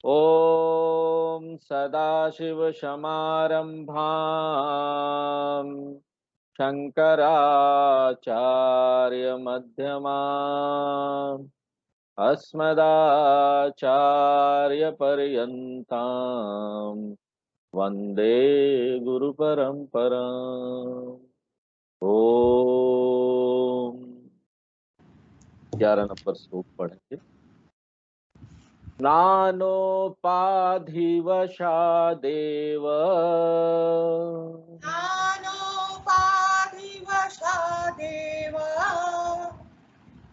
ॐ सदाशिवसमारम्भाम् शङ्कराचार्यमध्यमाम् अस्मदाचार्यपर्यन्ताम् वन्दे गुरुपरम्पराम्। ओम 11 नंबर श्लोक पढ़ेंगे। नानोपाधिवशादेव ज्ञानोपाधिवशादेव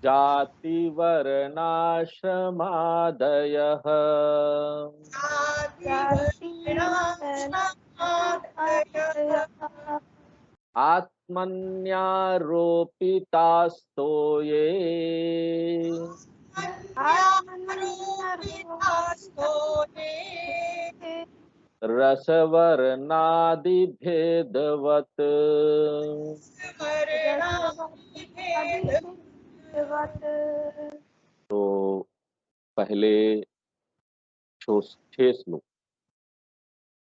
जातिवर्णाश्रमादयः जातिवर्णाश्रमादयः आत्मन्यारोपितास्तो ये आत्मन्यरूपितास्तो ये रसवर्णादिभेदवत् वर्णादिभेदवत्। तो पहले 6 श्लोक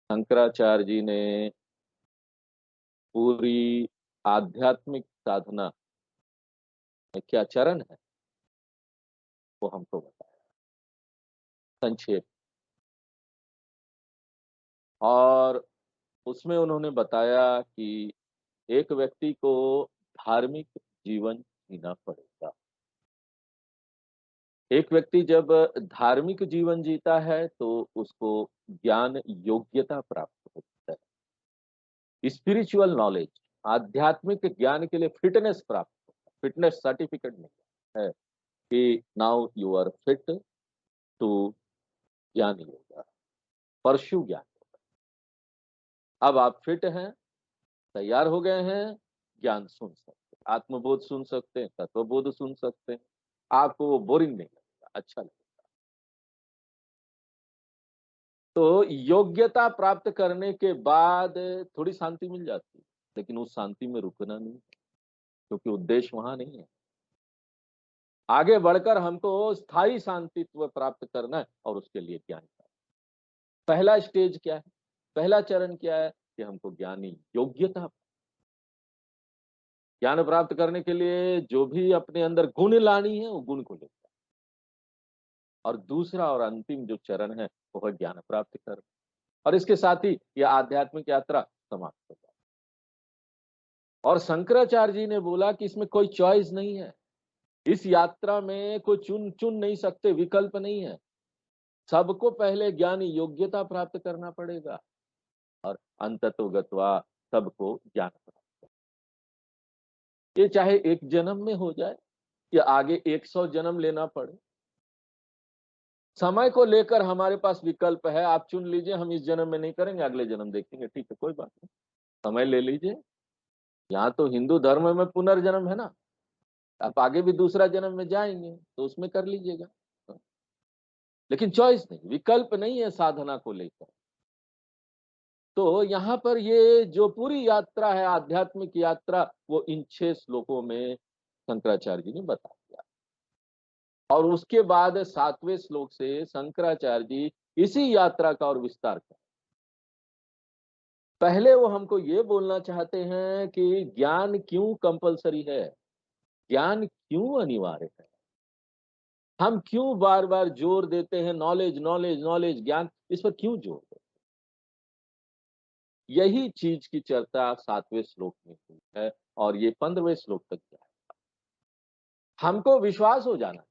शंकराचार्य जी ने पूरी आध्यात्मिक साधना में क्या चरण है वो हमको बताया संक्षेप, और उसमें उन्होंने बताया कि एक व्यक्ति को धार्मिक जीवन जीना पड़ेगा। एक व्यक्ति जब धार्मिक जीवन जीता है तो उसको ज्ञान योग्यता प्राप्त होती है, स्पिरिचुअल नॉलेज, आध्यात्मिक ज्ञान के लिए फिटनेस प्राप्त होता है। फिटनेस सर्टिफिकेट नहीं है कि now you are fit to gyan yoga, परशु ज्ञान योगा। अब आप फिट हैं, तैयार हो गए हैं, ज्ञान सुन सकते हैं, आत्मबोध सुन सकते हैं, तत्वबोध सुन सकते हैं। आपको वो बोरिंग नहीं लगेगा, अच्छा लगेगा। तो योग्यता प्राप्त करने के बाद थोड़ी शांति मिल जाती है, लेकिन उस शांति में रुकना नहीं, क्योंकि उद्देश्य वहां नहीं है। आगे बढ़कर हमको स्थायी शांतित्व प्राप्त करना है और उसके लिए ज्ञान का पहला स्टेज क्या है, पहला चरण क्या है कि हमको ज्ञानी योग्यता, ज्ञान प्राप्त करने के लिए जो भी अपने अंदर गुण लानी है वो गुण को लेकर, और दूसरा और अंतिम जो चरण है वो है ज्ञान प्राप्त कर, और इसके साथ ही यह आध्यात्मिक यात्रा समाप्त हो जाए। और शंकराचार्य जी ने बोला कि इसमें कोई चॉइस नहीं है, इस यात्रा में कोई चुन नहीं सकते, विकल्प नहीं है। सबको पहले ज्ञान योग्यता प्राप्त करना पड़ेगा और अंततो गत्वा सबको ज्ञान प्राप्त। ये चाहे एक जन्म में हो जाए या आगे 100 जन्म लेना पड़े, समय को लेकर हमारे पास विकल्प है। आप चुन लीजिए, हम इस जन्म में नहीं करेंगे, अगले जन्म देखेंगे, ठीक है, कोई बात नहीं, समय ले लीजिए। यहाँ तो हिंदू धर्म में पुनर्जन्म है ना, आप आगे भी दूसरा जन्म में जाएंगे तो उसमें कर लीजिएगा, लेकिन चॉइस नहीं, विकल्प नहीं है साधना को लेकर। तो यहाँ पर ये जो पूरी यात्रा है, आध्यात्मिक यात्रा, वो इन 6 श्लोकों में शंकराचार्य जी ने बता दिया। और उसके बाद 7वें श्लोक से शंकराचार्य जी इसी यात्रा का और विस्तार कर, पहले वो हमको ये बोलना चाहते हैं कि ज्ञान क्यों कंपलसरी है, ज्ञान क्यों अनिवार्य है, हम क्यों बार बार जोर देते हैं नॉलेज नॉलेज नॉलेज, ज्ञान, इस पर क्यों जोर देते हैं। यही चीज की चर्चा 7वें श्लोक में हुई है और ये 15वें श्लोक तक जाएगा। हमको विश्वास हो जाना चाहिए,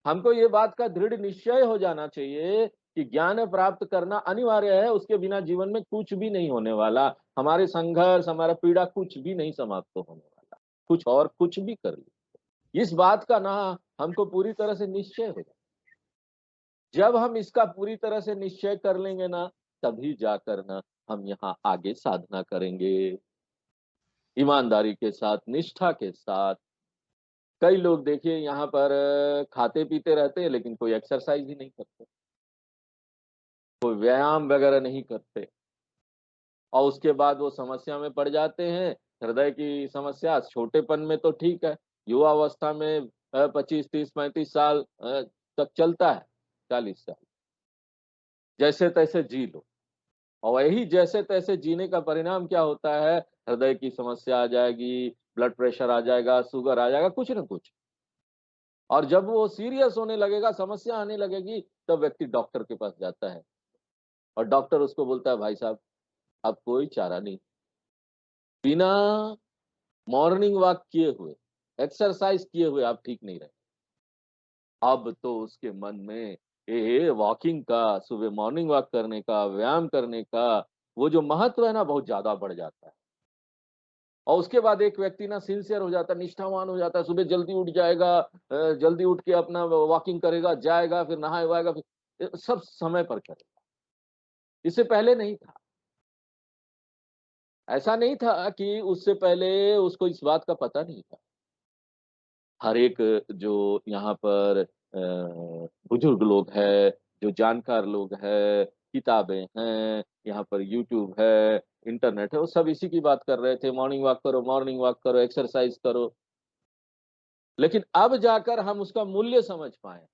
हमको ये बात का दृढ़ निश्चय हो जाना चाहिए कि ज्ञान प्राप्त करना अनिवार्य है, उसके बिना जीवन में कुछ भी नहीं होने वाला, हमारे संघर्ष, हमारा पीड़ा कुछ भी नहीं समाप्त होने वाला, कुछ और कुछ भी कर ली। इस बात का ना हमको पूरी तरह से निश्चय हो जाए। जब हम इसका पूरी तरह से निश्चय कर लेंगे ना, तभी जाकर ना हम यहाँ आगे साधना करेंगे ईमानदारी के साथ, निष्ठा के साथ। कई लोग देखिए यहाँ पर खाते पीते रहते हैं लेकिन कोई एक्सरसाइज ही नहीं करते, कोई व्यायाम वगैरह नहीं करते, और उसके बाद वो समस्या में पड़ जाते हैं। हृदय की समस्या छोटेपन में तो ठीक है, युवावस्था में 25 30 35 साल तक चलता है, 40 साल, जैसे तैसे जी लो। और वही जैसे तैसे जीने का परिणाम क्या होता है? हृदय की समस्या आ जाएगी, ब्लड प्रेशर आ जाएगा, शुगर आ जाएगा, कुछ न कुछ। और जब वो सीरियस होने लगेगा, समस्या आने लगेगी, तब व्यक्ति डॉक्टर के पास जाता है और डॉक्टर उसको बोलता है, भाई साहब, अब कोई चारा नहीं। बिना मॉर्निंग वॉक किए हुए, एक्सरसाइज किए हुए आप ठीक नहीं रहे। अब तो उसके मन में ये वॉकिंग का, सुबह मॉर्निंग वॉक करने का, व्यायाम करने का, वो जो महत्व है ना, बहुत ज़्यादा बढ़ जाता है। और उसके बाद एक व्यक्ति ना सिंसियर हो जाता है, निष्ठावान हो जाता है, सुबह जल्दी उठ जाएगा, जल्दी उठ के अपना वॉकिंग करेगा, जाएगा, फिर नहाए-वहाएगा, फिर सब समय पर करेगा। इससे पहले नहीं था। ऐसा नहीं था कि उससे पहले उसको इस बात का पता नहीं था। हर एक जो यहाँ पर बुजुर्ग लोग हैं, जो जानकार लोग हैं, किताबें हैं, यहाँ पर यूट्यूब है, इंटरनेट है, वो सब इसी की बात कर रहे थे, मॉर्निंग वॉक करो, एक्सरसाइज करो। लेकिन अब जाकर हम उसका मूल्य समझ पाए हैं,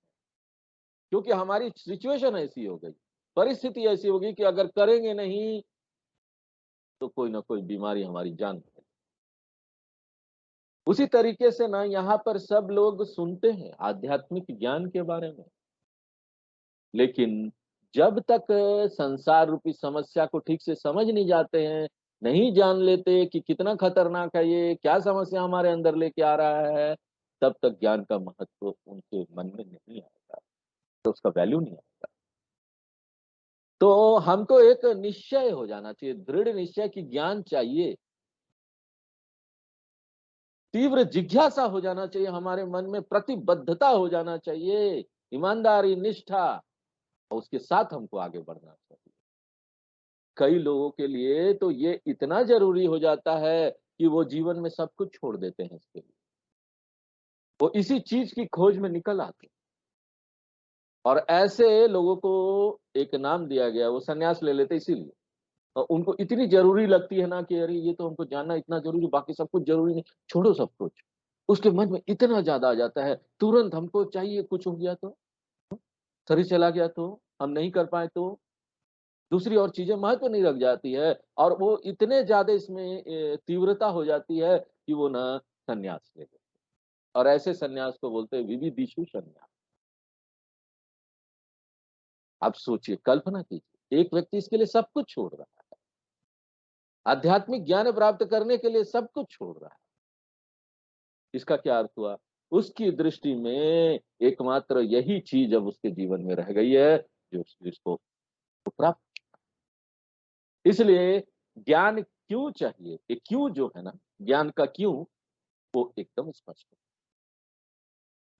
क्योंकि हमारी सिचुएशन ऐसी हो गई, परिस्थिति ऐसी हो गई कि अगर करेंगे नहीं, तो कोई ना कोई बीमारी हमारी जान ले। उसी तरीके से ना यहाँ पर सब लोग सुनते हैं आध्यात्मिक ज्ञान के बारे में, लेकिन जब तक संसार रूपी समस्या को ठीक से समझ नहीं जाते हैं, नहीं जान लेते कि कितना खतरनाक है ये, क्या समस्या हमारे अंदर लेके आ रहा है, तब तक ज्ञान का महत्व उनके मन में नहीं आएगा, तो उसका वैल्यू नहीं आएगा। तो हमको एक निश्चय हो जाना चाहिए, दृढ़ निश्चय कि ज्ञान चाहिए। तीव्र जिज्ञासा हो जाना चाहिए हमारे मन में, प्रतिबद्धता हो जाना चाहिए, ईमानदारी, निष्ठा, और उसके साथ हमको आगे बढ़ना चाहिए। कई लोगों के लिए तो ये इतना ज़रूरी हो जाता है कि वो जीवन में सब कुछ छोड़ देते हैं इसके लिए। वो इसी चीज़ की खोज में निकल आते हैं और ऐसे लोगों को एक नाम दिया गया, वो सन्यास ले लेते इसीलिए। उनको इतनी ज़रूरी लगती है ना कि अरे ये तो हमको जानना इतना ज़रूरी, बाकी सब कुछ ज़रूरी नहीं, छोड़ो सब कुछ। उसके मन में इतना ज़्यादा आ जाता है, तुरंत हमको चाहिए, कुछ हो गया तो, शरीर चला गया तो, हम नहीं कर पाए तो, दूसरी और चीज़ें महत्व नहीं रख जाती है और वो इतने ज़्यादा इसमें तीव्रता हो जाती है कि वो ना सन्यास ले लेते हैं और ऐसे सन्यास को बोलते हैं विविदिशु सन्यास। आप सोचिए, कल्पना कीजिए, एक व्यक्ति इसके लिए सब कुछ छोड़ रहा है, आध्यात्मिक ज्ञान प्राप्त करने के लिए सब कुछ छोड़ रहा है। इसका क्या अर्थ हुआ? उसकी दृष्टि में एकमात्र यही चीज़ अब उसके जीवन में रह गई है, जो जिसको वो प्राप्त। इसलिए ज्ञान क्यों चाहिए? ये क्यों जो है ना, ज्ञान का क्यों, वो एकदम स्पष्ट है।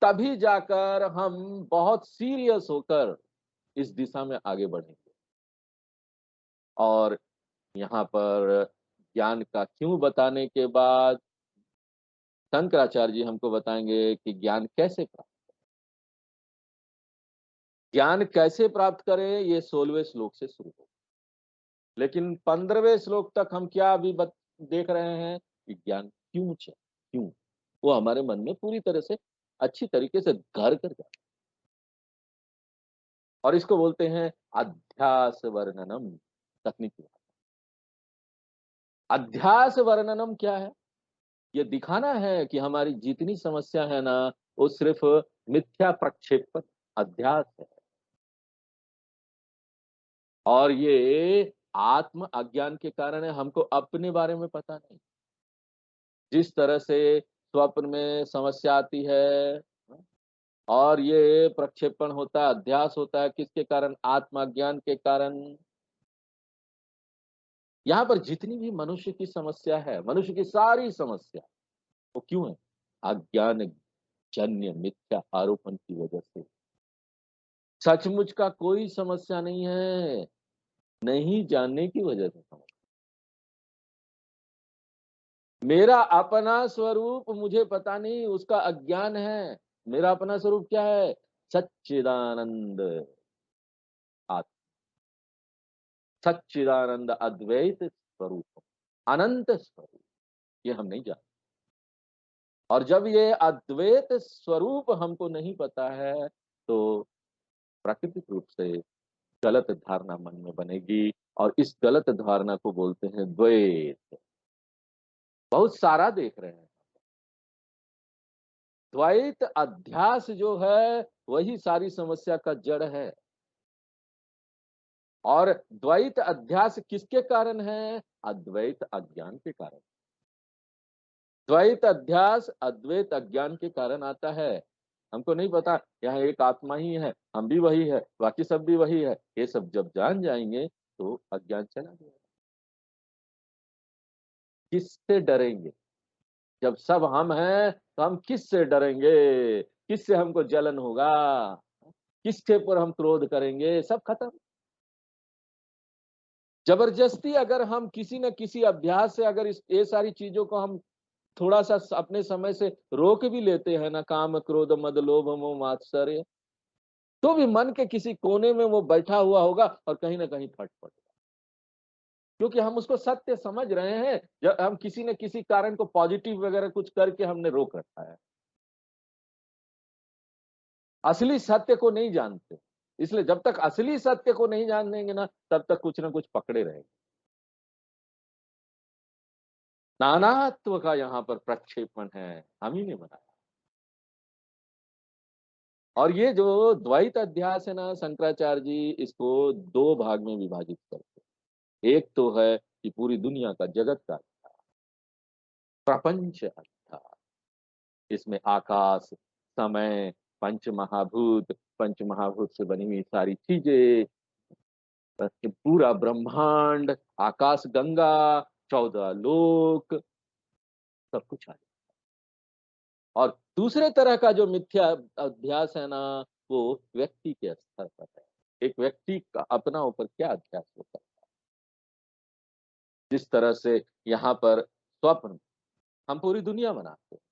तभी जाकर हम बहुत सीरियस होकर इस दिशा में आगे बढ़ेंगे और यहाँ पर ज्ञान का क्यों बताने के बाद शंकराचार्य जी हमको बताएँगे कि ज्ञान कैसे प्राप्त करें, ये 16वें श्लोक से शुरू होगा। लेकिन 15वें श्लोक तक हम क्या अभी देख रहे हैं कि ज्ञान क्यों चाहिए? क्यों? वो हमारे मन में पूरी तरह से अच्छी तरीके से घर कर जाता है और इसको बोलते हैं अध्यास वर्णनम, तकनीकी भाषा। अध्यास वर्णनम क्या है? ये दिखाना है कि हमारी जितनी समस्या है ना, वो सिर्फ मिथ्या प्रक्षेपण, अध्यास है और ये आत्म अज्ञान के कारण है, हमको अपने बारे में पता नहीं। जिस तरह से स्वप्न में समस्या आती है और ये प्रक्षेपण होता है, अध्यास होता है, किसके कारण? आत्मज्ञान के कारण। यहाँ पर जितनी भी मनुष्य की समस्या है, मनुष्य की सारी समस्या, वो क्यों है? अज्ञान जन्य मिथ्या आरोपण की वजह से। सचमुच का कोई समस्या नहीं है, नहीं जानने की वजह से समस्या। मेरा अपना स्वरूप मुझे पता नहीं, उसका अज्ञान है। मेरा अपना स्वरूप क्या है? सच्चिदानंद आत्मा, सच्चिदानंद अद्वैत स्वरूप, अनंत स्वरूप, ये हम नहीं जानते। और जब ये अद्वैत स्वरूप हमको नहीं पता है, तो प्राकृतिक रूप से गलत धारणा मन में बनेगी और इस गलत धारणा को बोलते हैं द्वैत। बहुत सारा देख रहे हैं। द्वैत अध्यास जो है वही सारी समस्या का जड़ है। और द्वैत अध्यास किसके कारण है? अद्वैत अज्ञान के कारण। द्वैत अध्यास अद्वैत अज्ञान के कारण आता है। हमको नहीं पता यहाँ एक आत्मा ही है, हम भी वही है, बाकी सब भी वही है। ये सब जब जान जाएंगे तो अज्ञान चला जाएगा। किससे डरेंगे? जब सब हम हैं तो हम किससे डरेंगे? किससे हमको जलन होगा? किसके ऊपर हम क्रोध करेंगे? सब खत्म। जबरदस्ती अगर हम किसी न किसी अभ्यास से अगर इस ये सारी चीजों को हम थोड़ा सा अपने समय से रोक भी लेते हैं ना, काम क्रोध मद लोभ मोह मात्सर्य, तो भी मन के किसी कोने में वो बैठा हुआ होगा और कहीं ना कहीं फट क्योंकि हम उसको सत्य समझ रहे हैं। जब हम किसी न किसी कारण को पॉजिटिव वगैरह कुछ करके हमने रोक रखा है, असली सत्य को नहीं जानते। इसलिए जब तक असली सत्य को नहीं जान लेंगे ना, तब तक कुछ ना कुछ पकड़े रहेंगे। नानात्व का यहाँ पर प्रक्षेपण है, हम ही ने बनाया। और ये जो द्वैत अध्यास है ना, शंकराचार्य जी इसको दो भाग में विभाजित करते हैं। एक तो है कि पूरी दुनिया का जगत का अध्यास, प्रपंच अध्यास। इसमें आकाश, समय, पंच महाभूत से बनी हुई सारी चीजें, पूरा ब्रह्मांड, आकाश गंगा, 14 लोक, सब कुछ आ जाए। और दूसरे तरह का जो मिथ्या अध्यास है ना, वो व्यक्ति के स्तर पर है। एक व्यक्ति का अपना ऊपर क्या अध्यास होता है? जिस तरह से यहाँ पर स्वप्न, हम पूरी दुनिया बनाते हैं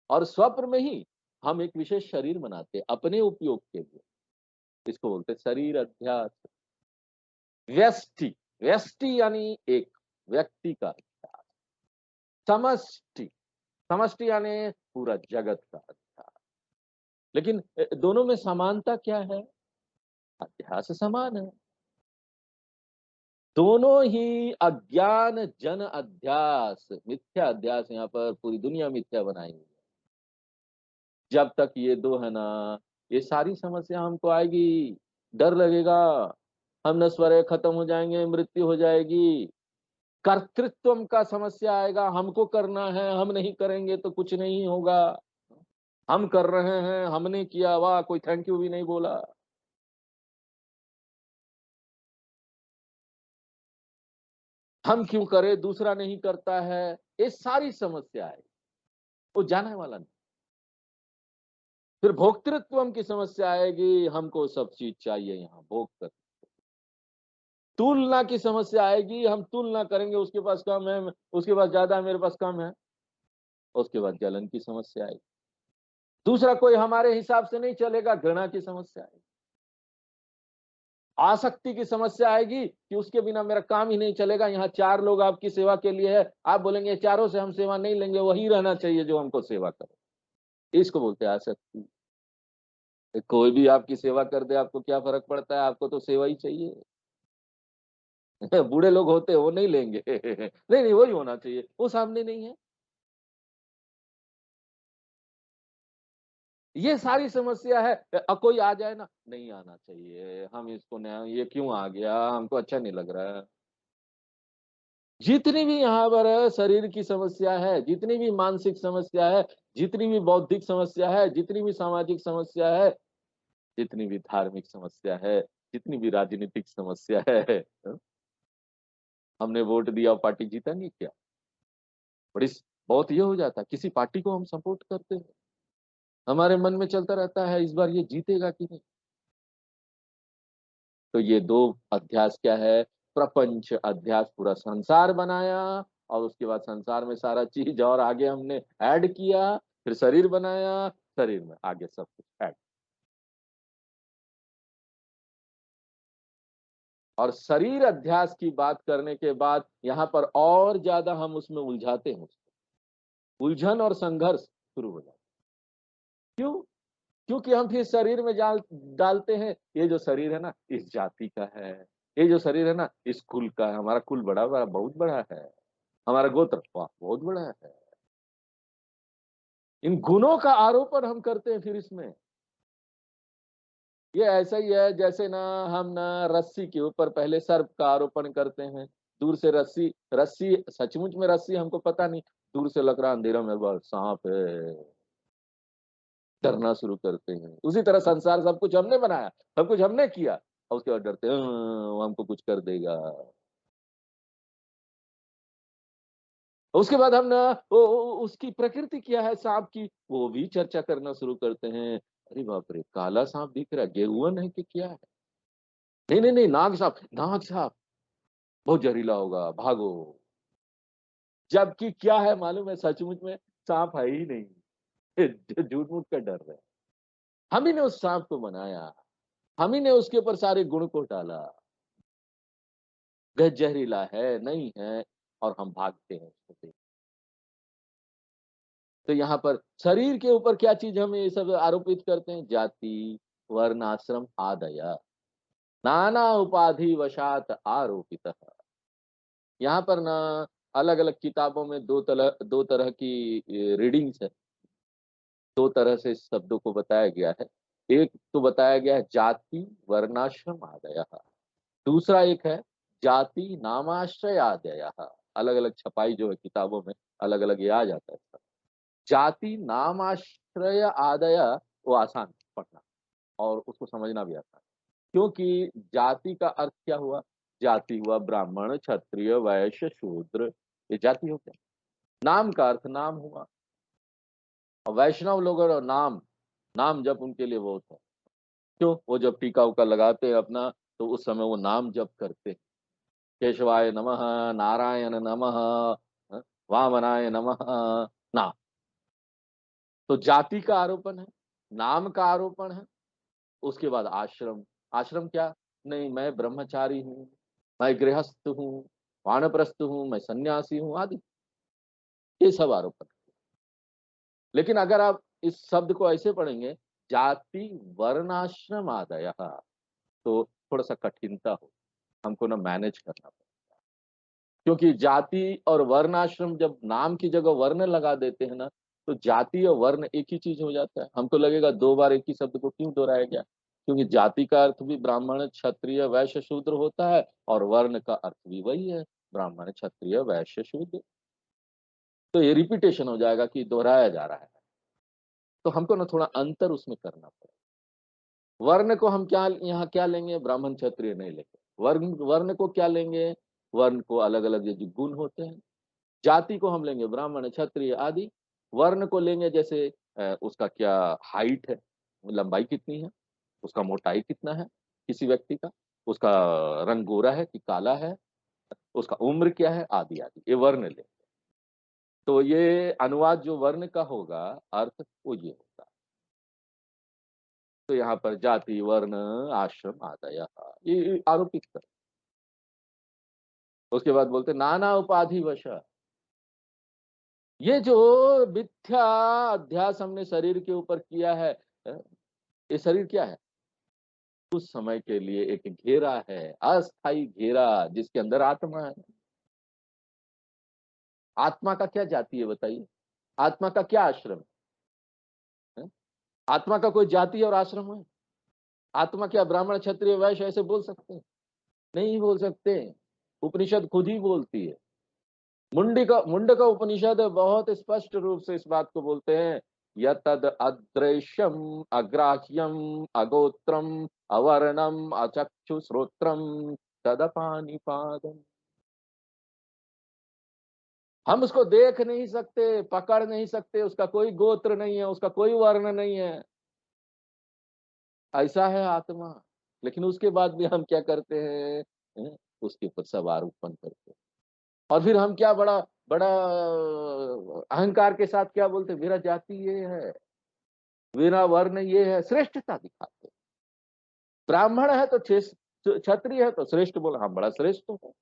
और स्वप्न में ही हम एक विशेष शरीर बनाते हैं अपने उपयोग के लिए। इसको बोलते हैं शरीर अध्यास। व्यष्टि, व्यष्टि यानी एक व्यक्ति का अध्यास। समष्टि, समष्टि यानी पूरा जगत का अध्यास। लेकिन दोनों में समानता क्या है? अध्यास समान है। दोनों ही अज्ञान जन अध्यास, मिथ्या अध्यास, यहाँ पर पूरी दुनिया मिथ्या बनाई हुई है। जब तक ये दो है ना, ये सारी समस्या हमको आएगी। डर लगेगा, हम नश्वर है, खत्म हो जाएंगे, मृत्यु हो जाएगी। कर्तृत्व का समस्या आएगा, हमको करना है, हम नहीं करेंगे तो कुछ नहीं होगा। हम कर रहे हैं, हमने किया, वाह, कोई थैंक यू भी नहीं बोला। हम क्यों करें, दूसरा नहीं करता है। ये सारी समस्या है, वो जाने वाला नहीं। फिर भोक्तृत्व की समस्या आएगी, हमको सब चीज चाहिए, यहाँ भोग कर। तुलना की समस्या आएगी, हम तुलना करेंगे, उसके पास कम है, उसके पास ज्यादा है, मेरे पास कम है। उसके बाद जलन की समस्या आएगी। दूसरा कोई हमारे हिसाब से नहीं चलेगा, घृणा की समस्या आएगी। आसक्ति की समस्या आएगी कि उसके बिना मेरा काम ही नहीं चलेगा। यहाँ 4 लोग आपकी सेवा के लिए है, आप बोलेंगे चारों से हम सेवा नहीं लेंगे, वही रहना चाहिए जो हमको सेवा करे। इसको बोलते हैं आसक्ति। कोई भी आपकी सेवा कर दे, आपको क्या फर्क पड़ता है? आपको तो सेवा ही चाहिए। बूढ़े लोग होते हैं, वो नहीं लेंगे। नहीं नहीं, वही होना चाहिए, वो सामने नहीं है। ये सारी समस्या है। कोई आ जाए ना, नहीं आना चाहिए, हम इसको नहीं, ये क्यों आ गया, हमको अच्छा नहीं लग रहा है। जितनी भी यहाँ पर शरीर की समस्या है, जितनी भी मानसिक समस्या है, जितनी भी बौद्धिक समस्या है, जितनी भी सामाजिक समस्या है, जितनी भी धार्मिक समस्या है, जितनी भी राजनीतिक समस्या है, हमने वोट दिया, पार्टी जीता नहीं क्या? बड़ी बहुत ये हो जाता है, किसी पार्टी को हम सपोर्ट करते हैं, हमारे मन में चलता रहता है इस बार ये जीतेगा कि नहीं। तो ये दो अध्यास क्या है? प्रपंच अध्यास, पूरा संसार बनाया और उसके बाद संसार में सारा चीज और आगे हमने ऐड किया, फिर शरीर बनाया, शरीर में आगे सब कुछ ऐड। और शरीर अध्यास की बात करने के बाद यहाँ पर और ज्यादा हम उसमें उलझाते हैं, उलझन और संघर्ष शुरू हो जाता है। क्यों? क्योंकि हम फिर शरीर में डालते हैं, ये जो शरीर है ना इस जाति का है, ये जो शरीर है ना इस कुल का है, हमारा कुल बड़ा बड़ा बहुत बड़ा है, हमारा गोत्र वाह बहुत बड़ा है। इन गुणों का आरोपण हम करते हैं फिर इसमें। ये ऐसा ही है जैसे ना हम ना रस्सी के ऊपर पहले सर्प का आरोपण करते हैं, दूर से रस्सी रस्सी सचमुच में रस्सी हमको पता नहीं, दूर से लग रहा अंधेरा में बस सांप है, डरना शुरू करते हैं। उसी तरह संसार सब कुछ हमने बनाया, सब कुछ हमने किया और उसके बाद डरते हैं वो हमको कुछ कर देगा। उसके बाद हम ना उसकी प्रकृति क्या है सांप की वो भी चर्चा करना शुरू करते हैं। अरे बाप रे काला सांप दिख रहा है, गेहुअन है कि क्या है? नहीं नहीं नहीं नाग सांप, नाग सांप बहुत जहरीला होगा भागो। जबकि क्या है मालूम है सचमुच में सांप है ही नहीं। झूठ मूठ का डर रहे हैं। हम ही ने उस सांप को बनाया, हम ही ने उसके ऊपर सारे गुण को डाला। वह जहरीला है नहीं है और हम भागते हैं उसको देख। तो यहाँ पर शरीर के ऊपर क्या चीज हम ये सब आरोपित करते हैं? जाति वर्ण आश्रम आदया नाना उपाधि वशात आरोपित। यहाँ पर ना अलग अलग किताबों में दो तरह की रीडिंग्स है, दो तरह से इस शब्दों को बताया गया है। एक तो बताया गया है जाति वर्णाश्रम आदय, दूसरा एक है जाति नामाश्रय आदय। अलग अलग छपाई जो है किताबों में अलग अलग ये आ जाता है। जाति नामाश्रय आदय वो आसान पढ़ना और उसको समझना भी आसान, क्योंकि जाति का अर्थ क्या हुआ? जाति हुआ ब्राह्मण क्षत्रिय वैश्य शूद्र, ये जाति हो गया। नाम का अर्थ नाम हुआ, और वैष्णव लोग और नाम नाम जप उनके लिए बहुत है। क्यों? वो जब टीका उका लगाते हैं अपना तो उस समय वो नाम जप करते हैं, केशवाय नमः, नारायण नमः, वामनाय नमः। नाम तो जाति का आरोपण है, नाम का आरोपण है। उसके बाद आश्रम, आश्रम क्या? नहीं मैं ब्रह्मचारी हूँ, मैं गृहस्थ हूँ, वानप्रस्थ हूँ, मैं सन्यासी हूँ आदि, ये सब आरोपण। लेकिन अगर आप इस शब्द को ऐसे पढ़ेंगे जाति वर्णाश्रम आदय, तो थोड़ा सा कठिनता हो, हमको ना मैनेज करना पड़ेगा। क्योंकि जाति और वर्णाश्रम जब नाम की जगह वर्ण लगा देते हैं ना तो जाति और वर्ण एक ही चीज हो जाता है। हमको लगेगा दो बार एक ही शब्द को क्यों दोहराया गया? क्योंकि जाति का अर्थ भी ब्राह्मण क्षत्रिय वैश्य शूद्र होता है और वर्ण का अर्थ भी वही है, ब्राह्मण क्षत्रिय वैश्य शूद्र। तो ये रिपीटेशन हो जाएगा कि दोहराया जा रहा है। तो हमको ना थोड़ा अंतर उसमें करना पड़ेगा। वर्ण को हम क्या यहाँ क्या लेंगे? ब्राह्मण क्षत्रिय नहीं लेंगे। वर्ण वर्ण को क्या लेंगे? वर्ण को अलग अलग जो गुण होते हैं। जाति को हम लेंगे ब्राह्मण क्षत्रिय आदि। वर्ण को लेंगे जैसे उसका क्या हाइट है, लंबाई कितनी है, उसका मोटाई कितना है किसी व्यक्ति का, उसका रंग गोरा है कि काला है, उसका उम्र क्या है आदि आदि, ये वर्ण लेंगे। तो ये अनुवाद जो वर्ण का होगा अर्थ वो ये होगा। तो यहाँ पर जाति वर्ण आश्रम आदय ये आरोपित कर। उसके बाद बोलते नाना उपाधि वश, ये जो मिथ्या अध्यास हमने शरीर के ऊपर किया है, ये शरीर क्या है? उस समय के लिए एक घेरा है, अस्थाई घेरा जिसके अंदर आत्मा है। आत्मा का क्या जाति है बताइए? आत्मा का क्या आश्रम है? आत्मा का कोई जाति और आश्रम है? आत्मा क्या ब्राह्मण क्षत्रिय वैश्य ऐसे बोल सकते हैं? नहीं बोल सकते। उपनिषद खुद ही बोलती है। मुंडका उपनिषद बहुत स्पष्ट रूप से इस बात को बोलते हैं, यतद अदृश्यम अग्राह्यम अगोत्रम अवर्णम अचक्षु श्रोत्रम तदपानिपादम। हम उसको देख नहीं सकते, पकड़ नहीं सकते, उसका कोई गोत्र नहीं है, उसका कोई वर्ण नहीं है, ऐसा है आत्मा। लेकिन उसके बाद भी हम क्या करते हैं? उसके ऊपर सब आरोपण करते हैं। और फिर हम क्या बड़ा बड़ा अहंकार के साथ क्या बोलते? मेरा जाति ये है, मेरा वर्ण ये है, श्रेष्ठता दिखाते। ब्राह्मण है तो क्षत्रिय है तो श्रेष्ठ, बोला हम बड़ा श्रेष्ठ हूँ,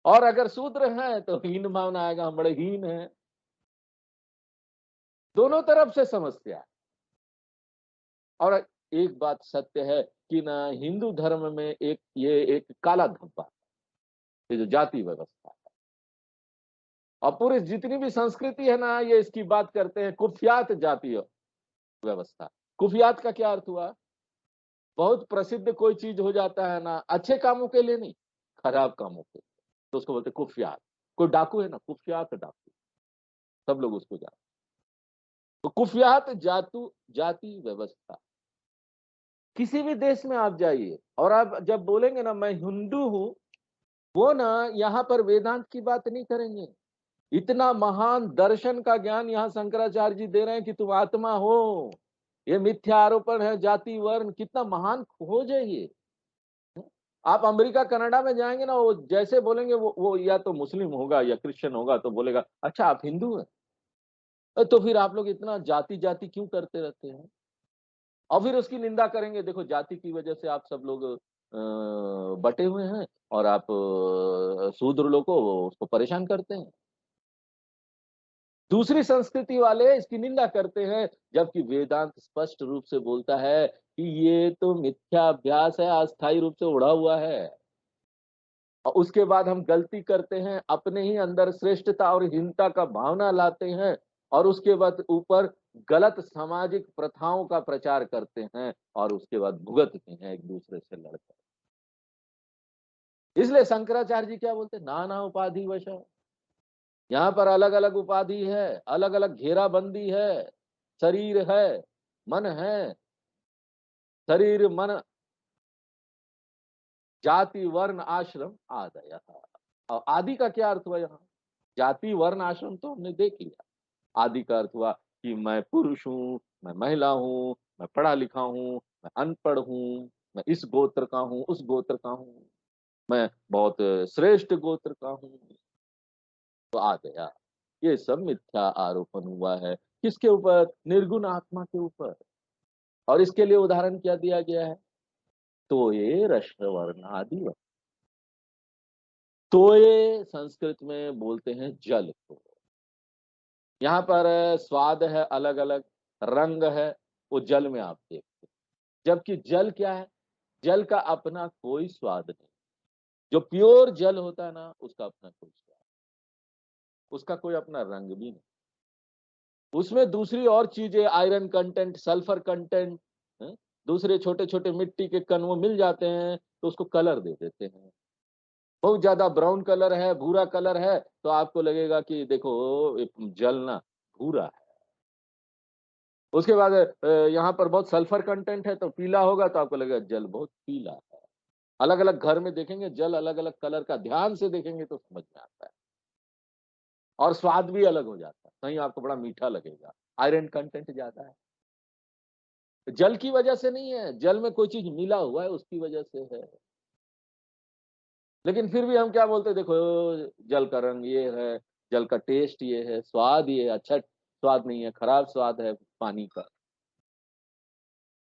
और अगर शूद्र है तो हीन भावना आएगा, हम बड़े हीन हैं। दोनों तरफ से समस्या है। और एक बात सत्य है कि ना हिंदू धर्म में एक काला धब्बा, ये जो जाति व्यवस्था है, और पूरी जितनी भी संस्कृति है ना, ये इसकी बात करते हैं कुख्यात जातीय व्यवस्था। कुख्यात का क्या अर्थ हुआ? बहुत प्रसिद्ध कोई चीज हो जाता है ना, अच्छे कामों के लिए नहीं, खराब कामों के लिए, तो उसको बोलते कुख्यात। कोई डाकू है ना, कुख्यात डाकू, सब लोग उसको जानते। तो कुख्यात जाति व्यवस्था, किसी भी देश में आप जाइए और आप जब बोलेंगे ना मैं हिंदू हूं, वो ना यहाँ पर वेदांत की बात नहीं करेंगे। इतना महान दर्शन का ज्ञान यहाँ शंकराचार्य जी दे रहे हैं कि तुम आत्मा हो, ये मिथ्या आरोपण है, जाति वर्ण, कितना महान खोज है ये। आप अमेरिका कनाडा में जाएंगे ना, वो जैसे बोलेंगे वो या तो मुस्लिम होगा या क्रिश्चियन होगा, तो बोलेगा अच्छा आप हिंदू हैं, तो फिर आप लोग इतना जाति जाति क्यों करते रहते हैं? और फिर उसकी निंदा करेंगे, देखो जाति की वजह से आप सब लोग बटे हुए हैं और आप शूद्र लोग को उसको परेशान करते हैं। दूसरी संस्कृति वाले इसकी निंदा करते हैं, जबकि वेदांत स्पष्ट रूप से बोलता है कि ये तो मिथ्या अभ्यास है, अस्थायी रूप से उड़ा हुआ है। और उसके बाद हम गलती करते हैं, अपने ही अंदर श्रेष्ठता और हीनता का भावना लाते हैं, और उसके बाद ऊपर गलत सामाजिक प्रथाओं का प्रचार करते हैं, और उसके बाद भुगतते हैं एक दूसरे से लड़कर। इसलिए शंकराचार्य जी क्या बोलते हैं, नाना उपाधि वश। यहाँ पर अलग अलग उपाधि है, अलग अलग घेराबंदी है, शरीर है, मन है, शरीर मन जाति वर्ण आश्रम आदय। और आदि का क्या अर्थ हुआ यहाँ? जाति वर्ण आश्रम तो हमने देख लिया। आदि का अर्थ हुआ कि मैं पुरुष हूँ, मैं महिला हूँ, मैं पढ़ा लिखा हूँ, मैं अनपढ़ हूँ, मैं इस गोत्र का हूँ, उस गोत्र का हूँ, मैं बहुत श्रेष्ठ गोत्र का हूँ, तो आ गया। ये सब मिथ्या आरोपण हुआ है, किसके ऊपर? निर्गुण आत्मा के ऊपर। और इसके लिए उदाहरण क्या दिया गया है? तो ये रश्म वर्ण आदि वर्ण। तो ये संस्कृत में बोलते हैं जल को। यहाँ पर स्वाद है अलग अलग, रंग है, वो जल में आप देखते हैं। जबकि जल क्या है? जल का अपना कोई स्वाद नहीं। जो प्योर जल होता है ना, उसका अपना कोई स्वाद, उसका कोई अपना रंग भी नहीं। उसमें दूसरी और चीजें, आयरन कंटेंट, सल्फर कंटेंट, दूसरे छोटे छोटे मिट्टी के कण वो मिल जाते हैं, तो उसको कलर दे देते हैं। बहुत ज्यादा ब्राउन कलर है, भूरा कलर है, तो आपको लगेगा कि देखो ये जल ना भूरा है। उसके बाद यहाँ पर बहुत सल्फर कंटेंट है, तो पीला होगा, तो आपको लगेगा जल बहुत पीला है। अलग अलग घर में देखेंगे जल अलग अलग कलर का, ध्यान से देखेंगे तो समझ में आता है। और स्वाद भी अलग हो जाता है, कहीं आपको बड़ा मीठा लगेगा, आयरन कंटेंट ज्यादा है। जल की वजह से नहीं है, जल में कोई चीज मिला हुआ है उसकी वजह से है। लेकिन फिर भी हम क्या बोलते हैं, देखो जल का रंग ये है, जल का टेस्ट ये है, स्वाद ये अच्छा स्वाद नहीं है, खराब स्वाद है पानी का।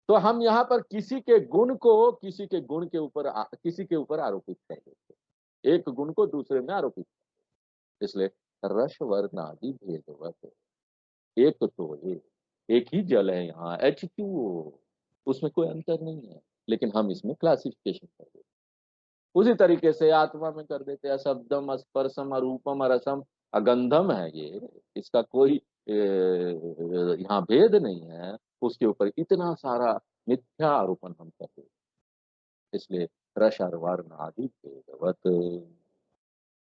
तो हम यहाँ पर किसी के गुण को किसी के गुण के ऊपर किसी के ऊपर आरोपित कर देते हैं, एक गुण को दूसरे में आरोपित। इसलिए रस वर्ण आदि भेदवत, एक तो ये एक ही जल है यहाँ H2O, उसमें कोई अंतर नहीं है, लेकिन हम इसमें क्लासिफिकेशन कर देते हैं। उसी तरीके से आत्मा में कर देते हैं, शब्दम स्पर्शम अरूपम अरसम अगंधम है ये, इसका कोई यहाँ भेद नहीं है, उसके ऊपर इतना सारा मिथ्या आरोपण हम कर देते हैं। इसलिए रस और वर्ण आदि भेदवत।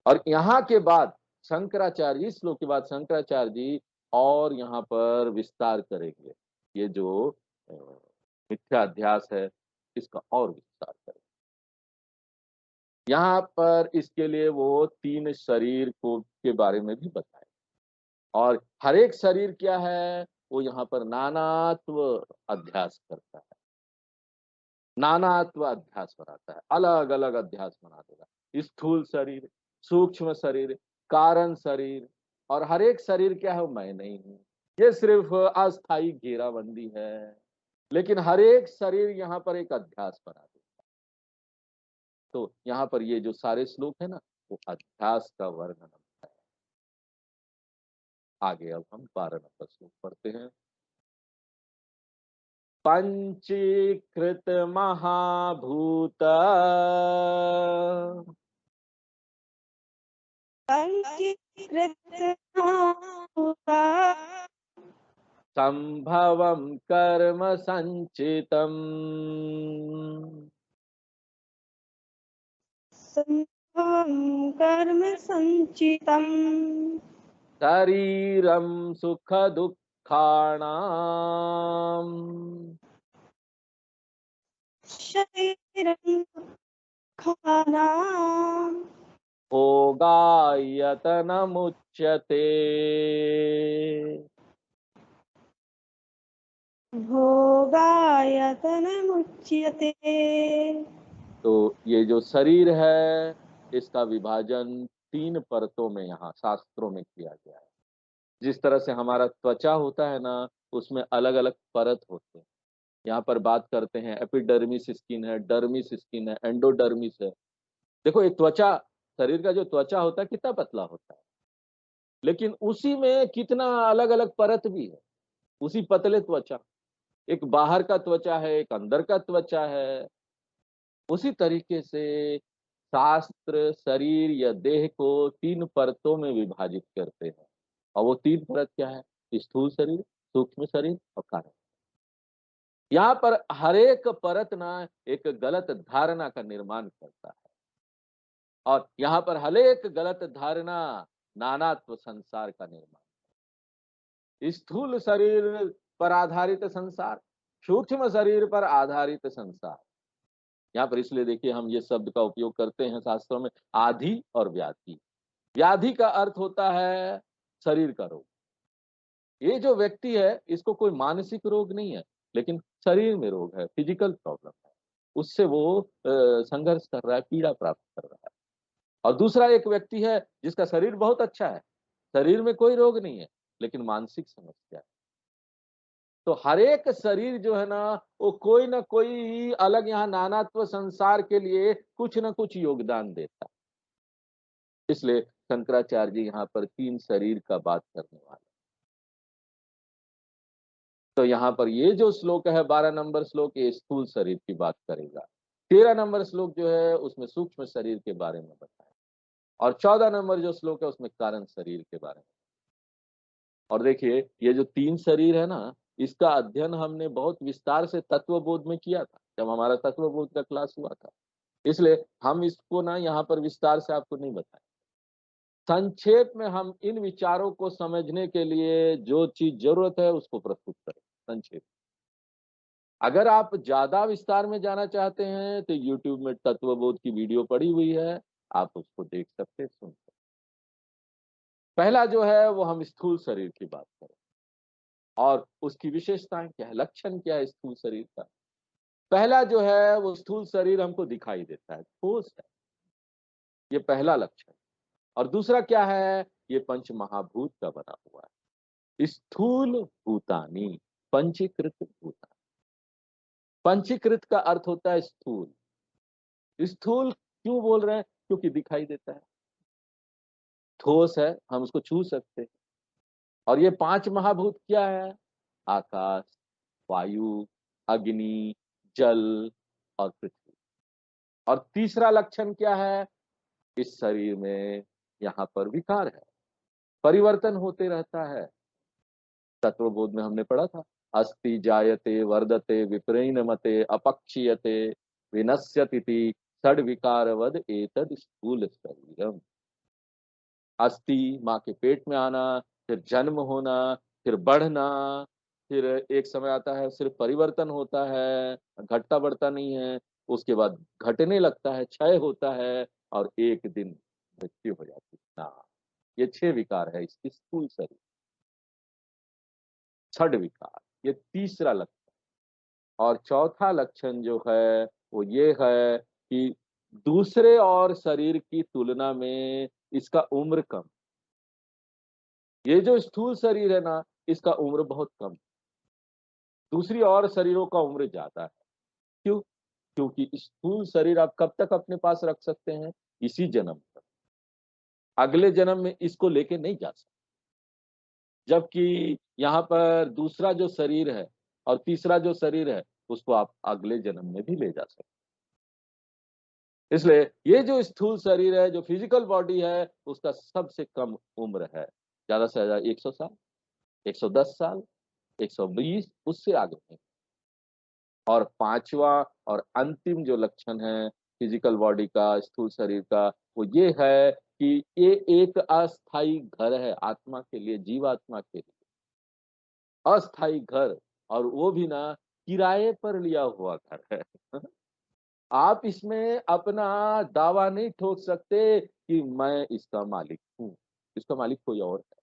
और यहाँ के बाद शंकराचार्य, इस श्लोक के बाद शंकराचार्य जी और यहाँ पर विस्तार करेंगे, ये जो मिथ्या अध्यास है इसका और विस्तार करेंगे। यहाँ पर इसके लिए वो 3 शरीर को के बारे में भी बताए, और हर एक शरीर क्या है वो यहाँ पर नानात्व अध्यास करता है, नानात्व अध्यास बनाता है, अलग अलग अध्यास बना देगा। स्थूल शरीर, सूक्ष्म शरीर, कारण शरीर, और हर एक शरीर क्या है, मैं नहीं हूं, ये सिर्फ अस्थाई घेराबंदी है। लेकिन हर एक शरीर यहाँ पर एक अध्यास बना देगा। तो यहाँ पर ये जो सारे श्लोक है ना, वो अध्यास का वर्णन है। आगे अब हम 12 नंबर श्लोक पढ़ते हैं। पंचीकृत महाभूत संभवं कर्म संचितम् कर्म संचितम् शरीरं सुख दुःखानाम् शरीरं खानाम् भोगायतनमुच्यते। भोगायतनमुच्यते। तो ये जो शरीर है इसका विभाजन 3 परतों में यहाँ शास्त्रों में किया गया है। जिस तरह से हमारा त्वचा होता है ना, उसमें अलग अलग परत होते हैं। यहाँ पर बात करते हैं एपिडर्मिस स्किन है, डर्मिस स्किन है, एंडोडर्मिस है। देखो ये त्वचा, शरीर का जो त्वचा होता है कितना पतला होता है, लेकिन उसी में कितना अलग अलग परत भी है। उसी पतले त्वचा, एक बाहर का त्वचा है, एक अंदर का त्वचा है। उसी तरीके से शास्त्र शरीर या देह को 3 परतों में विभाजित करते हैं। और वो 3 परत क्या है? स्थूल शरीर, सूक्ष्म शरीर और कारण। यहाँ पर हर एक परत ना एक गलत धारणा का निर्माण करता है, और यहाँ पर हर एक गलत धारणा नानात्व संसार का निर्माण। स्थूल शरीर पर आधारित संसार, सूक्ष्म शरीर पर आधारित संसार। यहाँ पर इसलिए देखिए हम ये शब्द का उपयोग करते हैं शास्त्रों में, आधि और व्याधि। व्याधि का अर्थ होता है शरीर का रोग। ये जो व्यक्ति है इसको कोई मानसिक रोग नहीं है, लेकिन शरीर में रोग है, फिजिकल प्रॉब्लम है। उससे वो संघर्ष कर रहा है, पीड़ा प्राप्त कर रहा है। और दूसरा एक व्यक्ति है जिसका शरीर बहुत अच्छा है, शरीर में कोई रोग नहीं है, लेकिन मानसिक समस्या है। तो हर एक शरीर जो है ना, वो कोई ना कोई अलग यहाँ नानात्व संसार के लिए कुछ ना कुछ योगदान देता है। इसलिए शंकराचार्य जी यहाँ पर 3 शरीर का बात करने वाले। तो यहाँ पर ये जो श्लोक है 12 नंबर श्लोक, ये स्थूल शरीर की बात करेगा। 13 नंबर श्लोक जो है उसमें सूक्ष्म शरीर के बारे में बताया, और 14 नंबर जो श्लोक है उसमें कारण शरीर के बारे में। और देखिए ये जो 3 शरीर है ना, इसका अध्ययन हमने बहुत विस्तार से तत्वबोध में किया था, जब हमारा तत्वबोध का क्लास हुआ था। इसलिए हम इसको ना यहाँ पर विस्तार से आपको नहीं बताएं। संक्षेप में हम इन विचारों को समझने के लिए जो चीज जरूरत है उसको प्रस्तुत करें संक्षेप। अगर आप ज्यादा विस्तार में जाना चाहते हैं तो YouTube में तत्वबोध की वीडियो पड़ी हुई है, आप उसको देख सकते हैं, सुन सकते। पहला जो है वो हम स्थूल शरीर की बात करें, और उसकी विशेषताएं क्या है, लक्षण क्या है स्थूल शरीर का। पहला जो है वो स्थूल शरीर हमको दिखाई देता है, ठोस है, ये पहला लक्षण। और दूसरा क्या है, ये पंच महाभूत का बना हुआ है। स्थूल भूतानी, पंचीकृत भूतानी। पंचीकृत का अर्थ होता है स्थूल। स्थूल क्यों बोल रहे हैं? क्योंकि दिखाई देता है, ठोस है, हम उसको छू सकते हैं। और ये 5 महाभूत क्या है? आकाश, वायु, अग्नि, जल और पृथ्वी। और तीसरा लक्षण क्या है? इस शरीर में यहाँ पर विकार है, परिवर्तन होते रहता है। तत्वबोध में हमने पढ़ा था, अस्ति जायते वर्धते विपरीणमते अपक्षीयते विनश्यति षड विकारवद एतद स्थूल शरीरम। अस्थि माँ के पेट में आना, फिर जन्म होना, फिर बढ़ना, फिर एक समय आता है सिर्फ परिवर्तन होता है, घटता बढ़ता नहीं है। उसके बाद घटने लगता है, क्षय होता है, और एक दिन मृत्यु हो जाती है ना। ये 6 विकार है इस स्थूल शरीर, छठ विकार, ये तीसरा लक्षण। और चौथा लक्षण जो है वो ये है कि दूसरे और शरीर की तुलना में इसका उम्र कम। ये जो स्थूल शरीर है ना, इसका उम्र बहुत कम, दूसरी और शरीरों का उम्र ज्यादा है। क्यों? क्योंकि स्थूल शरीर आप कब तक अपने पास रख सकते हैं? इसी जन्म तक, अगले जन्म में इसको लेके नहीं जा सकते। जबकि यहाँ पर दूसरा जो शरीर है और तीसरा जो शरीर है उसको आप अगले जन्म में भी ले जा सकते हैं। इसलिए ये जो स्थूल शरीर है, जो फिजिकल बॉडी है, उसका सबसे कम उम्र है, ज्यादा से ज्यादा 100 साल, 110 साल, 120, उससे आगे नहीं। और पांचवा और अंतिम जो लक्षण है फिजिकल बॉडी का, स्थूल शरीर का, वो ये है कि ये एक अस्थाई घर है आत्मा के लिए, जीवात्मा के लिए अस्थाई घर, और वो भी ना किराए पर लिया हुआ घर है। आप इसमें अपना दावा नहीं ठोक सकते कि मैं इसका मालिक हूँ, इसका मालिक कोई और है।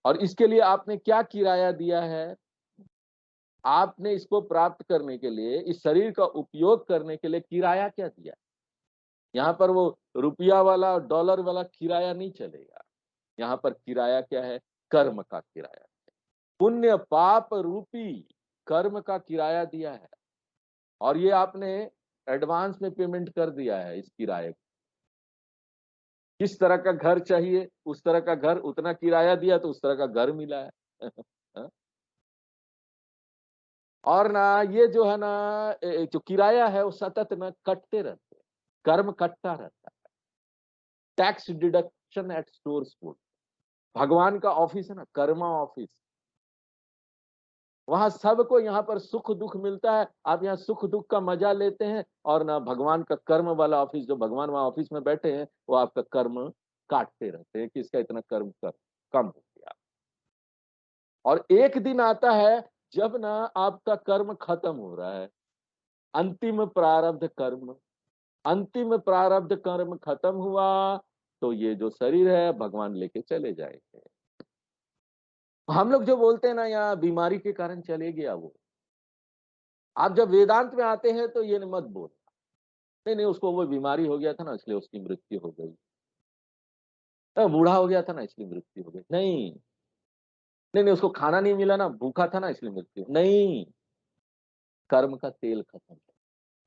और इसके लिए आपने क्या किराया दिया है? आपने इसको प्राप्त करने के लिए, इस शरीर का उपयोग करने के लिए किराया क्या दिया? यहाँ पर वो रुपया वाला, डॉलर वाला किराया नहीं चलेगा। यहाँ पर किराया क्या है? कर्म का किराया, पुण्य पाप रूपी कर्म का किराया दिया है। और ये आपने एडवांस में पेमेंट कर दिया है इस किराए को। किस तरह का घर चाहिए उस तरह का घर, उतना किराया दिया तो उस तरह का घर मिला है। हाँ? और ना ये जो है ना जो किराया है वो सतत ना कटते रहते हैं, कर्म कटता रहता है। Tax deduction at source food, भगवान का ऑफिस है ना, कर्मा ऑफिस, वहां सबको यहाँ पर सुख दुख मिलता है। आप यहाँ सुख दुख का मजा लेते हैं, और ना भगवान का कर्म वाला ऑफिस, जो भगवान वहां ऑफिस में बैठे हैं, वो आपका कर्म काटते रहते हैं कि इसका इतना कर्म कम हो गया। और एक दिन आता है जब ना आपका कर्म खत्म हो रहा है, अंतिम प्रारब्ध कर्म, अंतिम प्रारब्ध कर्म खत्म हुआ तो ये जो शरीर है भगवान लेके चले जाएंगे। हम लोग जो बोलते हैं ना यहाँ बीमारी के कारण चले गया वो, आप जब वेदांत में आते हैं तो ये मत बोल, नहीं नहीं उसको वो बीमारी हो गया था ना इसलिए उसकी मृत्यु हो गई, बूढ़ा हो गया था ना इसलिए मृत्यु हो गई, नहीं नहीं नहीं उसको खाना नहीं मिला ना, भूखा था ना इसलिए मृत्यु, नहीं, कर्म का तेल खत्म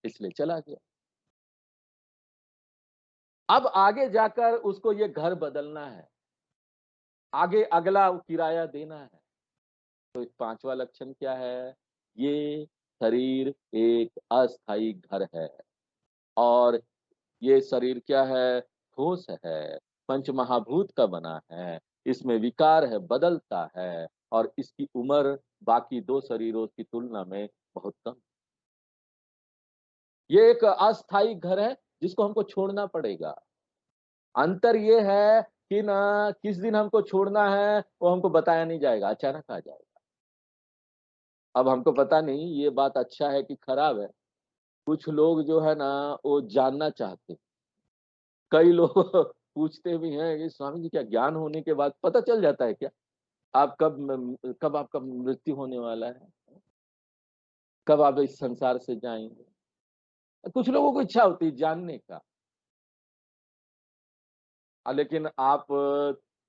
इसलिए चला गया। अब आगे जाकर उसको ये घर बदलना है, आगे अगला किराया देना है। तो पांचवा लक्षण क्या है? ये शरीर एक अस्थाई घर है, और ये शरीर क्या है? ठोस है, पंच महाभूत का बना है, इसमें विकार है, बदलता है, और इसकी उम्र बाकी दो शरीरों की तुलना में बहुत कम। ये एक अस्थाई घर है जिसको हमको छोड़ना पड़ेगा। अंतर ये है कि ना किस दिन हमको छोड़ना है वो हमको बताया नहीं जाएगा, अचानक आ जाएगा। अब हमको पता नहीं ये बात अच्छा है कि खराब है। कुछ लोग जो है ना वो जानना चाहते हैं। कई लोग पूछते भी हैं कि स्वामी जी क्या ज्ञान होने के बाद पता चल जाता है क्या आप कब आपका मृत्यु होने वाला है, कब आप इस संसार से जाएंगे? कुछ लोगों को इच्छा होती है जानने का, लेकिन आप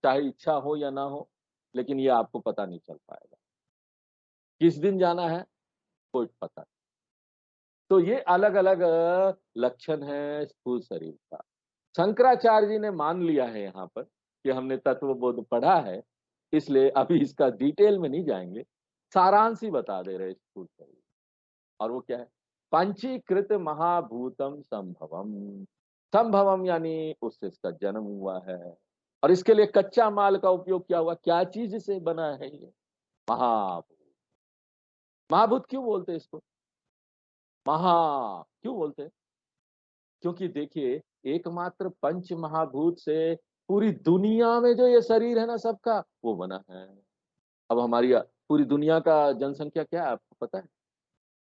चाहे इच्छा हो या ना हो, लेकिन ये आपको पता नहीं चल पाएगा किस दिन जाना है, कोई पता नहीं। तो ये अलग अलग लक्षण है स्थूल शरीर का। शंकराचार्य जी ने मान लिया है यहाँ पर कि हमने तत्वबोध पढ़ा है, इसलिए अभी इसका डिटेल में नहीं जाएंगे, सारांश ही बता दे रहे स्थूल शरीर। और वो क्या है? पंचीकृत महाभूतम संभवम, संभवम यानी उससे इसका जन्म हुआ है। और इसके लिए कच्चा माल का उपयोग क्या हुआ? क्या चीज से बना है ये? महाभूत। महाभूत क्यों बोलते हैं इसको? महा क्यों बोलते हैं? क्योंकि देखिए एकमात्र पंच महाभूत से पूरी दुनिया में जो ये शरीर है ना सबका, वो बना है। अब हमारी पूरी दुनिया का जनसंख्या क्या है आपको पता है?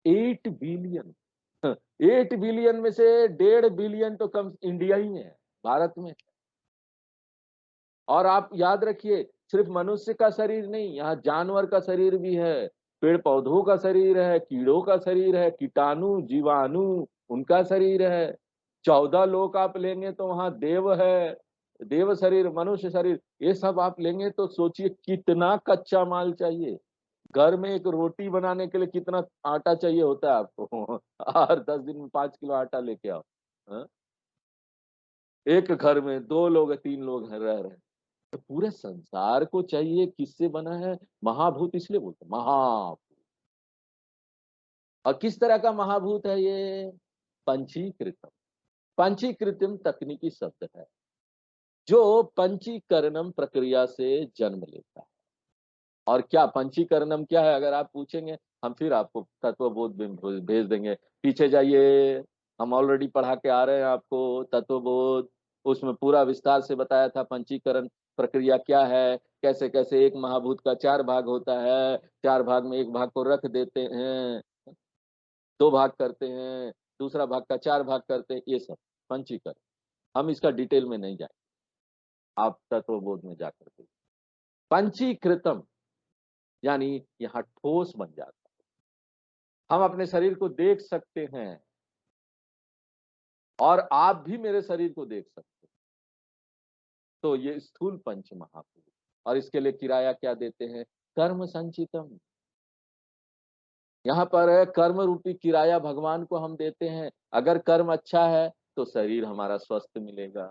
8 बिलियन। 8 बिलियन में से 1.5 बिलियन तो कम इंडिया ही में है, भारत में। और आप याद रखिए सिर्फ मनुष्य का शरीर नहीं, यहाँ जानवर का शरीर भी है, पेड़ पौधों का शरीर है, कीड़ों का शरीर है, कीटाणु जीवाणु उनका शरीर है। 14 लोक आप लेंगे तो वहां देव है, देव शरीर, मनुष्य शरीर, ये सब आप लेंगे तो सोचिए कितना कच्चा माल चाहिए। घर में एक रोटी बनाने के लिए कितना आटा चाहिए होता है आपको? और 10 दिन में 5 किलो आटा लेके आओ। हाँ? एक घर में 2 लोग 3 लोग रह रहे हैं, तो पूरे संसार को चाहिए, किससे बना है? महाभूत, इसलिए बोलते हैं महाभूत। और किस तरह का महाभूत है ये? पंचीकृतम। पंचीकृतम तकनीकी शब्द है जो पंचीकरणम प्रक्रिया से जन्म लेता है। और क्या पंचीकरणम क्या है अगर आप पूछेंगे, हम फिर आपको तत्वबोध में भेज देंगे। पीछे जाइए, हम ऑलरेडी पढ़ा के आ रहे हैं आपको तत्वबोध। उसमें पूरा विस्तार से बताया था पंचीकरण प्रक्रिया क्या है, कैसे कैसे एक महाभूत का 4 भाग होता है, 4 भाग में 1 भाग को रख देते हैं, 2 भाग करते हैं, दूसरा भाग का 4 भाग करते हैं, ये सब पंचीकरण। हम इसका डिटेल में नहीं जाएंगे, आप तत्वबोध में जाकर के। पंचीकृतम यानी यहाँ ठोस बन जाता है। हम अपने शरीर को देख सकते हैं और आप भी मेरे शरीर को देख सकते हैं। तो ये स्थूल पंच महाभूत, और इसके लिए किराया क्या देते हैं? कर्म संचितम। यहाँ पर कर्म रूपी किराया भगवान को हम देते हैं। अगर कर्म अच्छा है तो शरीर हमारा स्वस्थ मिलेगा,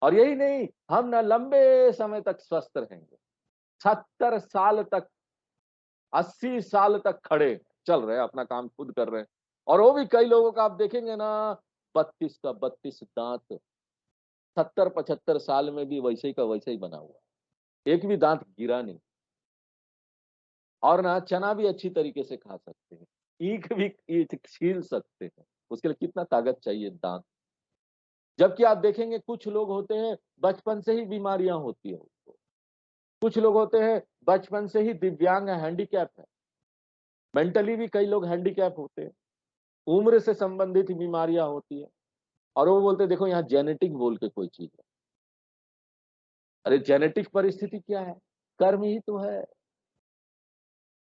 और यही नहीं, हम ना लंबे समय तक स्वस्थ रहेंगे। 70 साल तक, 80 साल तक खड़े चल रहे हैं, अपना काम खुद कर रहे हैं। और वो भी कई लोगों का आप देखेंगे ना, 32 का 32 दांत, 70-75 साल में भी वैसे ही का वैसे ही बना हुआ, एक भी दांत गिरा नहीं। और ना चना भी अच्छी तरीके से खा सकते हैं, ईख भी ईख छील सकते हैं। उसके लिए कितना ताकत चाहिए दांत। जबकि आप देखेंगे कुछ लोग होते हैं बचपन से ही बीमारियां होती है उसको, कुछ लोग होते हैं बचपन से ही दिव्यांग है, हैंडीकैप है। मेंटली भी कई लोग हैंडीकैप होते हैं, उम्र से संबंधित बीमारियां होती है। और वो बोलते हैं देखो यहाँ जेनेटिक बोल के कोई चीज है। अरे जेनेटिक परिस्थिति क्या है? कर्म ही तो है।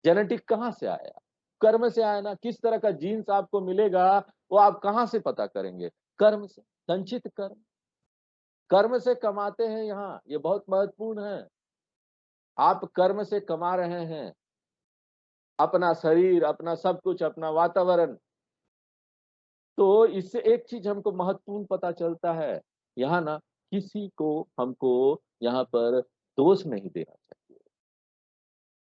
जेनेटिक कहाँ से आया? कर्म से आया ना। किस तरह का जीन्स आपको मिलेगा वो आप कहाँ से पता करेंगे? कर्म से, संचित कर्म। कर्म से कमाते हैं यहाँ, ये बहुत महत्वपूर्ण है। आप कर्म से कमा रहे हैं अपना शरीर, अपना सब कुछ, अपना वातावरण। तो इससे एक चीज हमको महत्वपूर्ण पता चलता है, यहाँ ना किसी को हमको यहाँ पर दोष नहीं देना चाहिए।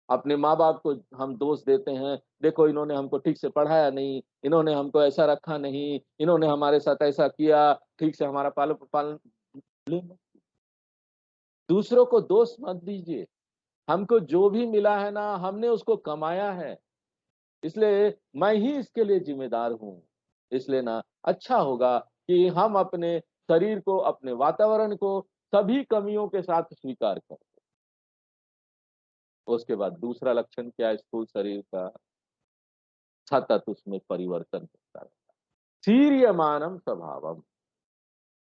अपने माँ बाप को हम दोष देते हैं, देखो इन्होंने हमको ठीक से पढ़ाया नहीं, इन्होंने हमको ऐसा रखा नहीं, इन्होंने हमारे साथ ऐसा किया, ठीक से हमारा पालन पालन। दूसरों को दोष मत दीजिए। हमको जो भी मिला है ना, हमने उसको कमाया है, इसलिए मैं ही इसके लिए जिम्मेदार हूँ। इसलिए ना अच्छा होगा कि हम अपने शरीर को, अपने वातावरण को सभी कमियों के साथ स्वीकार करें। उसके बाद दूसरा लक्षण क्या है स्थूल शरीर का? सतत उसमें परिवर्तन होता है। सीर्यमानम स्वभावम,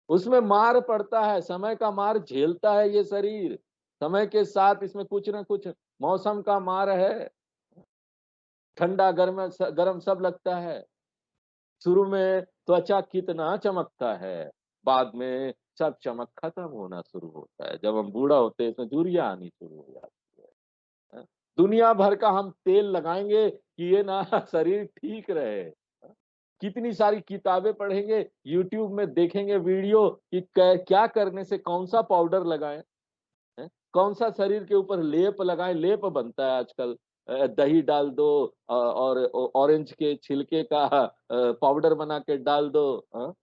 उसमें मार पड़ता है, समय का मार झेलता है ये शरीर। समय के साथ इसमें कुछ ना कुछ मौसम का मार है, ठंडा गर्म गर्म सब लगता है। शुरू में त्वचा कितना चमकता है, बाद में सब चमक खत्म होना शुरू होता है। जब हम बूढ़ा होते हैं इसमें झुर्रियां आनी शुरू हो जाती है। दुनिया भर का हम तेल लगाएंगे कि ये ना शरीर ठीक रहे। कितनी सारी किताबें पढ़ेंगे, यूट्यूब में देखेंगे वीडियो कि क्या करने से कौन सा पाउडर लगाएं, कौन सा शरीर के ऊपर लेप लगाएं। लेप बनता है आजकल, दही डाल दो और ऑरेंज के छिलके का पाउडर बना के डाल दो।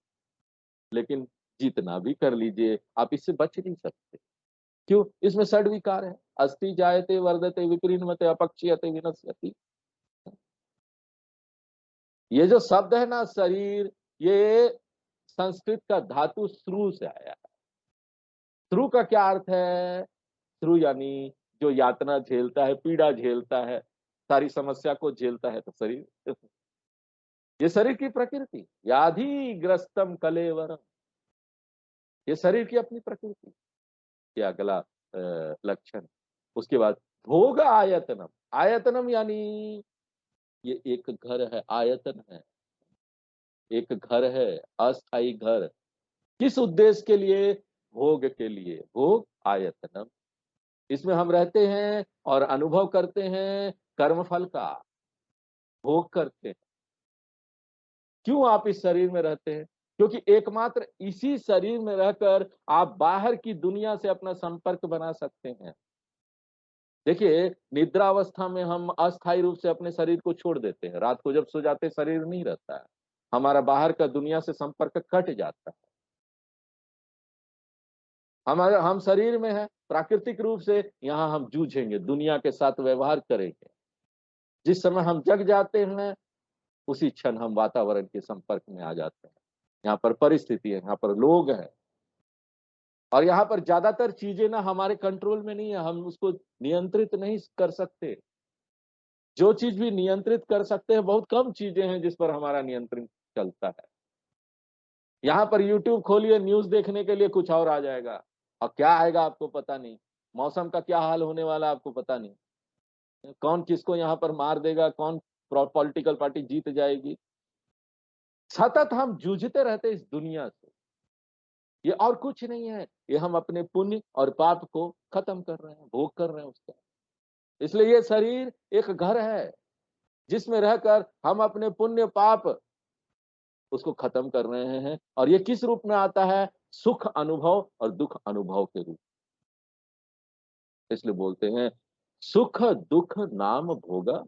लेकिन जितना भी कर लीजिए आप इससे बच नहीं सकते। क्यों? इसमें षड विकार है। अस्ति जायते वर्धते विपरीणमते अपक्षीयते विनश्यति। ये जो शब्द है ना शरीर, ये संस्कृत का धातु श्रु से आया है। श्रु का क्या अर्थ है? श्रु यानी जो यातना झेलता है, पीड़ा झेलता है, सारी समस्या को झेलता है, तो शरीर। ये शरीर की प्रकृति, व्याधि ग्रस्तम कलेवरम, ये शरीर की अपनी प्रकृति। ये अगला लक्षण। उसके बाद भोग आयतनम। आयतनम यानी ये एक घर है, आयतन है, एक घर है, अस्थाई घर। किस उद्देश्य के लिए? भोग के लिए। भोग आयतनम, इसमें हम रहते हैं और अनुभव करते हैं कर्म फल का, भोग करते हैं। क्यों आप इस शरीर में रहते हैं? क्योंकि एकमात्र इसी शरीर में रहकर आप बाहर की दुनिया से अपना संपर्क बना सकते हैं। देखिए, निद्रावस्था में हम अस्थायी रूप से अपने शरीर को छोड़ देते हैं। रात को जब सो जाते हैं, शरीर नहीं रहता है। हमारा बाहर का दुनिया से संपर्क कट जाता है। हम शरीर में हैं, प्राकृतिक रूप से यहाँ हम जूझेंगे, दुनिया के साथ व्यवहार करेंगे। जिस समय हम जग जाते हैं, उसी क्षण हम वातावरण के संपर्क में आ जाते हैं। यहाँ पर परिस्थिति है, यहाँ पर लोग हैं और यहाँ पर ज़्यादातर चीज़ें ना हमारे कंट्रोल में नहीं है, हम उसको नियंत्रित नहीं कर सकते। जो चीज़ भी नियंत्रित कर सकते हैं, बहुत कम चीज़ें हैं जिस पर हमारा नियंत्रण चलता है। यहाँ पर यूट्यूब खोलिए, न्यूज़ देखने के लिए कुछ और आ जाएगा और क्या आएगा आपको पता नहीं। मौसम का क्या हाल होने वाला है आपको पता नहीं। कौन किसको यहाँ पर मार देगा, कौन पॉलिटिकल पार्टी जीत जाएगी। सतत हम जूझते रहते हैं इस दुनिया से। ये और कुछ नहीं है, ये हम अपने पुण्य और पाप को खत्म कर रहे हैं, भोग कर रहे हैं उसका। इसलिए ये शरीर एक घर है, जिसमें रहकर हम अपने पुण्य पाप उसको खत्म कर रहे हैं और ये किस रूप में आता है? सुख अनुभव और दुख अनुभव के रूप। इसलिए बोलते हैं सुख दुख नाम भोगा।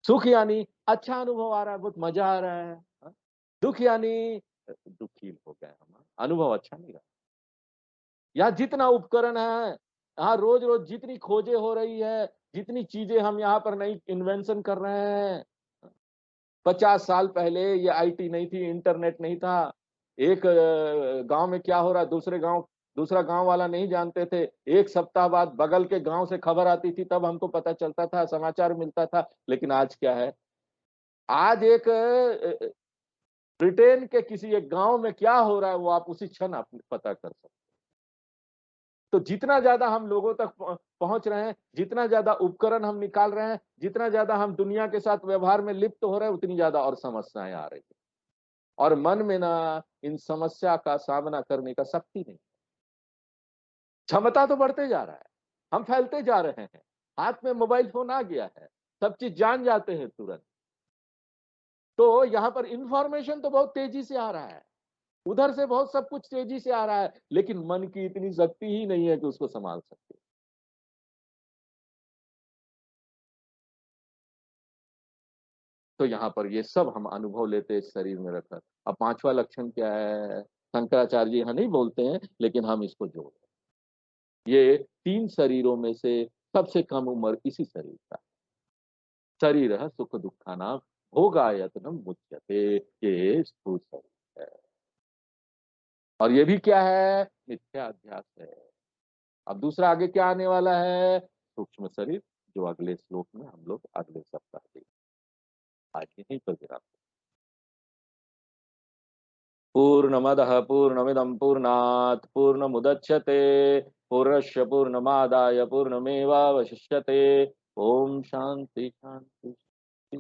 सुख यानी अच्छा अनुभव आ रहा है, बहुत मजा आ रहा है। हाँ? दुख यानी दुखी हो गए हम, अनुभव अच्छा नहीं रहा। यहाँ जितना उपकरण है, यहाँ रोज-रोज जितनी खोजें हो रही है, जितनी चीज़ें हम यहाँ पर नई इन्वेंशन कर रहे हैं। 50 साल पहले ये आईटी नहीं थी, इंटरनेट नहीं था। एक गाँव में क्या हो रहा है, दूसरा गाँव वाला नहीं जानते थे। 1 सप्ताह बाद बगल के गाँव से खबर आती थी, तब हमको पता चलता था, समाचार मिलता था। लेकिन आज क्या है? आज एक ब्रिटेन के किसी एक गाँव में क्या हो रहा है, वो आप उसी क्षण आप पता कर सकते हैं। तो जितना ज़्यादा हम लोगों तक पहुँच रहे हैं, जितना ज़्यादा उपकरण हम निकाल रहे हैं, जितना ज़्यादा हम दुनिया के साथ व्यवहार में लिप्त हो रहे हैं, उतनी ज़्यादा और समस्याएँ आ रही हैं। और मन में ना इन समस्या का सामना करने का शक्ति नहीं। क्षमता तो बढ़ते जा रहा है, हम फैलते जा रहे हैं। हाथ में मोबाइल फ़ोन आ गया है, सब चीज़ जान जाते हैं तुरंत। तो यहाँ पर इन्फॉर्मेशन तो बहुत तेज़ी से आ रहा है। उधर से बहुत सब कुछ तेज़ी से आ रहा है, लेकिन मन की इतनी शक्ति ही नहीं है कि उसको सँभाल सके। तो यहाँ पर ये सब हम अनुभव लेते हैं इस शरीर में रखकर। अब 5वां लक्षण क्या है? शंकराचार्य जी यहाँ नहीं बोलते हैं, लेकिन हम इसको जोड़ रहे हैं। ये 3 शरीरों में से सबसे कम उम्र इसी शरीर का है। शरीरः सुख दुःखानां भोगायतनं मुच्यते। ये स्थूल शरीर है। और ये भी क्या है? मिथ्या अध्यास है। अब दूसरा आगे क्या आने वाला है? सूक्ष्म शरीर, जो अगले श्लोक में हम लोग अगले सप्ताह देखेंगे। आज यहीं पर विराम। पूर्णमदः पूर्णमिदं पूर्णात् पूर्णमुदच्यते पूर्णस्य पूर्णमादाय पूर्णमेवावशिष्यते। ओम शांति शांति।